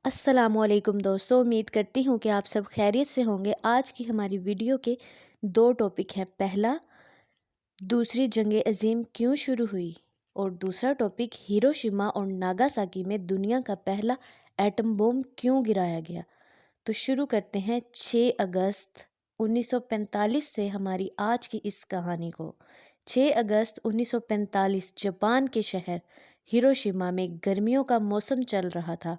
السلام علیکم دوستوں، امید کرتی ہوں کہ آپ سب خیریت سے ہوں گے۔ آج کی ہماری ویڈیو کے دو ٹاپک ہیں۔ پہلا، دوسری جنگ عظیم کیوں شروع ہوئی، اور دوسرا ٹاپک، ہیروشیما اور ناگاساکی میں دنیا کا پہلا ایٹم بم کیوں گرایا گیا۔ تو شروع کرتے ہیں 6 اگست 1945 سے ہماری آج کی اس کہانی کو۔ 6 اگست 1945 جاپان کے شہر ہیروشیما میں گرمیوں کا موسم چل رہا تھا۔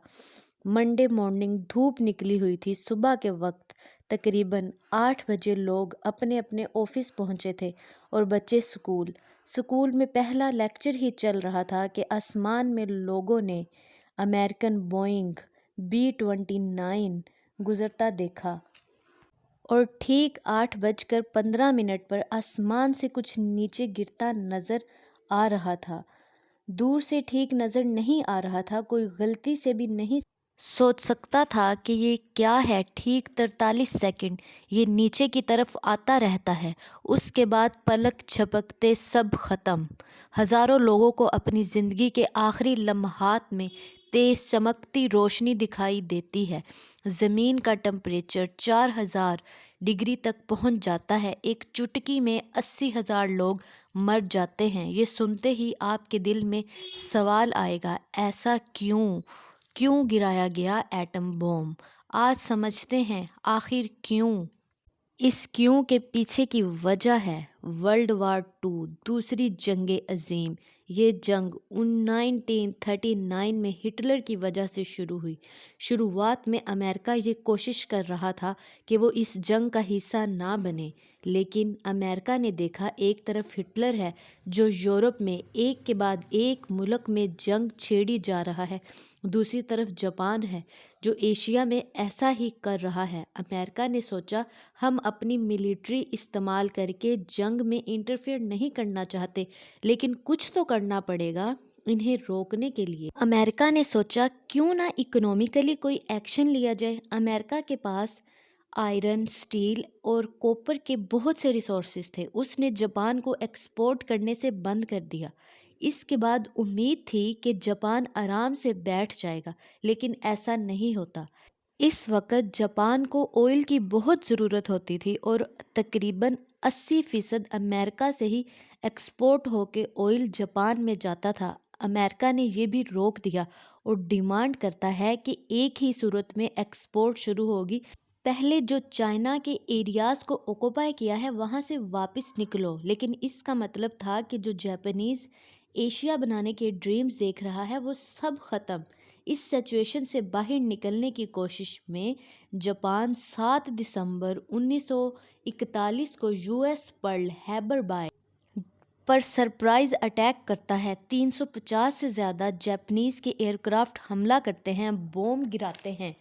منڈے مارننگ دھوپ نکلی ہوئی تھی۔ صبح کے وقت تقریباً 8 بجے لوگ اپنے اپنے آفس پہنچے تھے اور بچے اسکول میں پہلا لیکچر ہی چل رہا تھا کہ آسمان میں لوگوں نے امریکن بوئنگ B-29 گزرتا دیکھا، اور ٹھیک 8:15 پر آسمان سے کچھ نیچے گرتا نظر آ رہا تھا۔ دور سے ٹھیک نظر نہیں آ رہا تھا، کوئی غلطی سے بھی نہیں سوچ سکتا تھا کہ یہ کیا ہے۔ ٹھیک 43 سیکنڈ یہ نیچے کی طرف آتا رہتا ہے، اس کے بعد پلک جھپکتے سب ختم۔ ہزاروں لوگوں کو اپنی زندگی کے آخری لمحات میں تیز چمکتی روشنی دکھائی دیتی ہے۔ زمین کا ٹمپریچر 4000 ڈگری تک پہنچ جاتا ہے۔ ایک چٹکی میں 80,000 لوگ مر جاتے ہیں۔ یہ سنتے ہی آپ کے دل میں سوال آئے گا، ایسا کیوں گرایا گیا ایٹم بم؟ آج سمجھتے ہیں آخر کیوں۔ اس کیوں کے پیچھے کی وجہ ہے ورلڈ وار 2، دوسری جنگ عظیم۔ یہ جنگ 1939 میں ہٹلر کی وجہ سے شروع ہوئی۔ شروعات میں امریکہ یہ کوشش کر رہا تھا کہ وہ اس جنگ کا حصہ نہ بنے، لیکن امریکہ نے دیکھا ایک طرف ہٹلر ہے جو یورپ میں ایک کے بعد ایک ملک میں جنگ چھیڑی جا رہا ہے، دوسری طرف جاپان ہے جو ایشیا میں ایسا ہی کر رہا ہے۔ امریکہ نے سوچا ہم اپنی ملٹری استعمال کر کے جنگ میں انٹرفیئر نہیں کرنا چاہتے، لیکن کچھ تو کرنا پڑے گا انہیں روکنے کے لیے۔ امریکہ نے سوچا کیوں نہ اکنومیکلی کوئی ایکشن لیا جائے۔ امریکہ کے پاس آئرن، سٹیل اور کوپر کے بہت سے ریسورسز تھے۔ اس نے جاپان کو ایکسپورٹ کرنے سے بند کر دیا۔ اس کے بعد امید تھی کہ جاپان آرام سے بیٹھ جائے گا، لیکن ایسا نہیں ہوتا۔ اس وقت جاپان کو آئل کی بہت ضرورت ہوتی تھی اور تقریباً 80% امریکہ سے ہی ایکسپورٹ ہو کے آئل جاپان میں جاتا تھا۔ امریکہ نے یہ بھی روک دیا اور ڈیمانڈ کرتا ہے کہ ایک ہی صورت میں ایکسپورٹ شروع ہوگی، پہلے جو چائنا کے ایریاز کو اوکوپائی کیا ہے وہاں سے واپس نکلو۔ لیکن اس کا مطلب تھا کہ جو جاپانیز ایشیا بنانے کے ڈریمز دیکھ رہا ہے وہ سب ختم۔ اس سچویشن سے باہر نکلنے کی کوشش میں جاپان 7 دسمبر 1941 کو US پرل ہاربر پر سرپرائز اٹیک کرتا ہے۔ 350 سے زیادہ جاپانیز کے ایئرکرافٹ حملہ کرتے ہیں، بوم گراتے ہیں،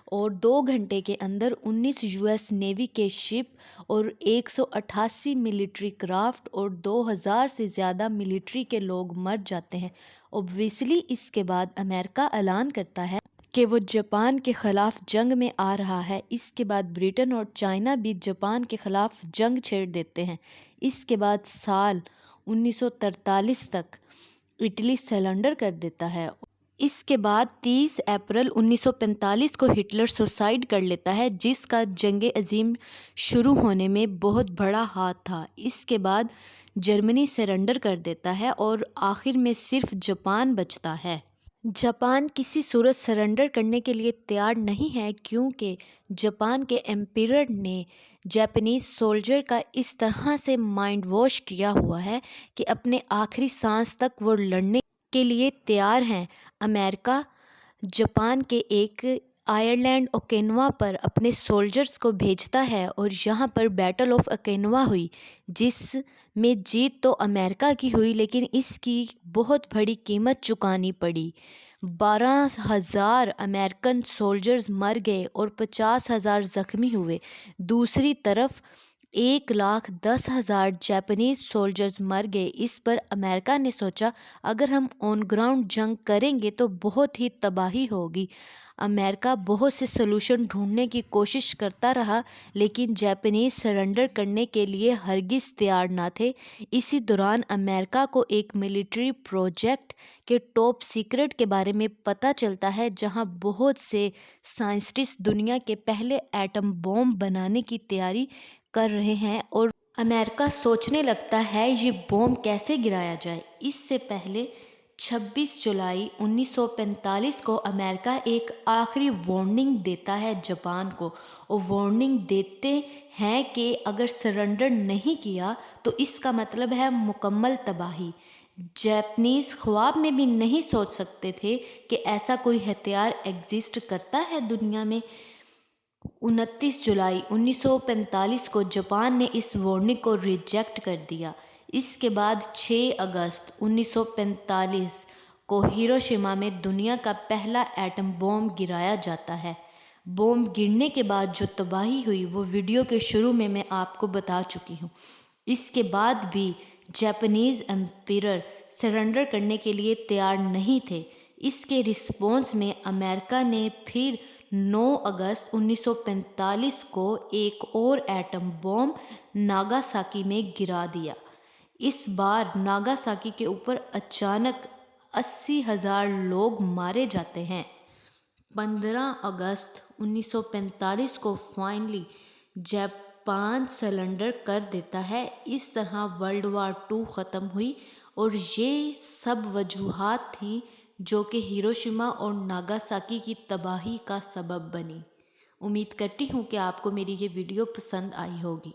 اور 2 گھنٹے کے اندر 19 US نیوی کے شپ اور 188 ملٹری کرافٹ اور 2000 سے زیادہ ملٹری کے لوگ مر جاتے ہیں۔ اوبویسلی اس کے بعد امریکہ اعلان کرتا ہے کہ وہ جاپان کے خلاف جنگ میں آ رہا ہے۔ اس کے بعد برٹن اور چائنا بھی جاپان کے خلاف جنگ چھیڑ دیتے ہیں۔ اس کے بعد سال 1943 تک اٹلی سرنڈر کر دیتا ہے۔ اس کے بعد 30 اپریل 1945 کو ہٹلر سوسائڈ کر لیتا ہے، جس کا جنگ عظیم شروع ہونے میں بہت بڑا ہاتھ تھا۔ اس کے بعد جرمنی سرنڈر کر دیتا ہے اور آخر میں صرف جاپان بچتا ہے۔ جاپان کسی صورت سرنڈر کرنے کے لیے تیار نہیں ہے، کیونکہ جاپان کے امپیرر نے جاپانیز سولجر کا اس طرح سے مائنڈ واش کیا ہوا ہے کہ اپنے آخری سانس تک وہ لڑنے کے لیے تیار ہیں۔ امریکہ جاپان کے ایک آئلینڈ اوکینوا پر اپنے سولجرز کو بھیجتا ہے اور یہاں پر بیٹل آف اوکینوا ہوئی، جس میں جیت تو امریکہ کی ہوئی، لیکن اس کی بہت بڑی قیمت چکانی پڑی۔ 12,000 امریکن سولجرز مر گئے اور 50,000 زخمی ہوئے۔ دوسری طرف 1,10,000 جاپانیز سولجرز مر گئے۔ اس پر امریکہ نے سوچا اگر ہم آن گراؤنڈ جنگ کریں گے تو بہت ہی تباہی ہوگی۔ امریکہ بہت سے سلوشن ڈھونڈنے کی کوشش کرتا رہا لیکن جاپانیز سرنڈر کرنے کے لیے ہرگز تیار نہ تھے۔ اسی دوران امریکہ کو ایک ملٹری پروجیکٹ کے ٹاپ سیکرٹ کے بارے میں پتہ چلتا ہے جہاں بہت سے سائنٹسٹ دنیا کے پہلے ایٹم بم بنانے کی تیاری کر رہے ہیں اور امریکہ سوچنے لگتا ہے یہ بم کیسے گرایا جائے۔ اس سے پہلے 26 جولائی 1945 کو امریکہ ایک آخری وارننگ دیتا ہے جاپان کو، اور وارننگ دیتے ہیں کہ اگر سرنڈر نہیں کیا تو اس کا مطلب ہے مکمل تباہی۔ جاپانیز خواب میں بھی نہیں سوچ سکتے تھے کہ ایسا کوئی ہتھیار ایگزسٹ کرتا ہے دنیا میں۔ 29 جولائی 1945 کو جاپان نے اس وارننگ کو ریجیکٹ کر دیا۔ اس کے بعد 6 اگست 1945 کو ہیروشیما میں دنیا کا پہلا ایٹم بم گرایا جاتا ہے۔ بم گرنے کے بعد جو تباہی ہوئی وہ ویڈیو کے شروع میں آپ کو بتا چکی ہوں۔ اس کے بعد بھی جاپانیز امپائر سرنڈر کرنے کے لیے تیار نہیں تھے۔ اس کے رسپانس میں امریکہ نے پھر 9 اگست 1945 کو ایک اور ایٹم بم ناگاساکی میں گرا دیا۔ اس بار ناگاساکی کے اوپر اچانک 80,000 لوگ مارے جاتے ہیں۔ 15 اگست 1945 کو فائنلی جاپان سرنڈر کر دیتا ہے۔ اس طرح ورلڈ وار 2 ختم ہوئی، اور یہ سب وجوہات تھیں جو کہ ہیروشیما اور ناگاساکی کی تباہی کا سبب بنی۔ امید کرتی ہوں کہ آپ کو میری یہ ویڈیو پسند آئی ہوگی۔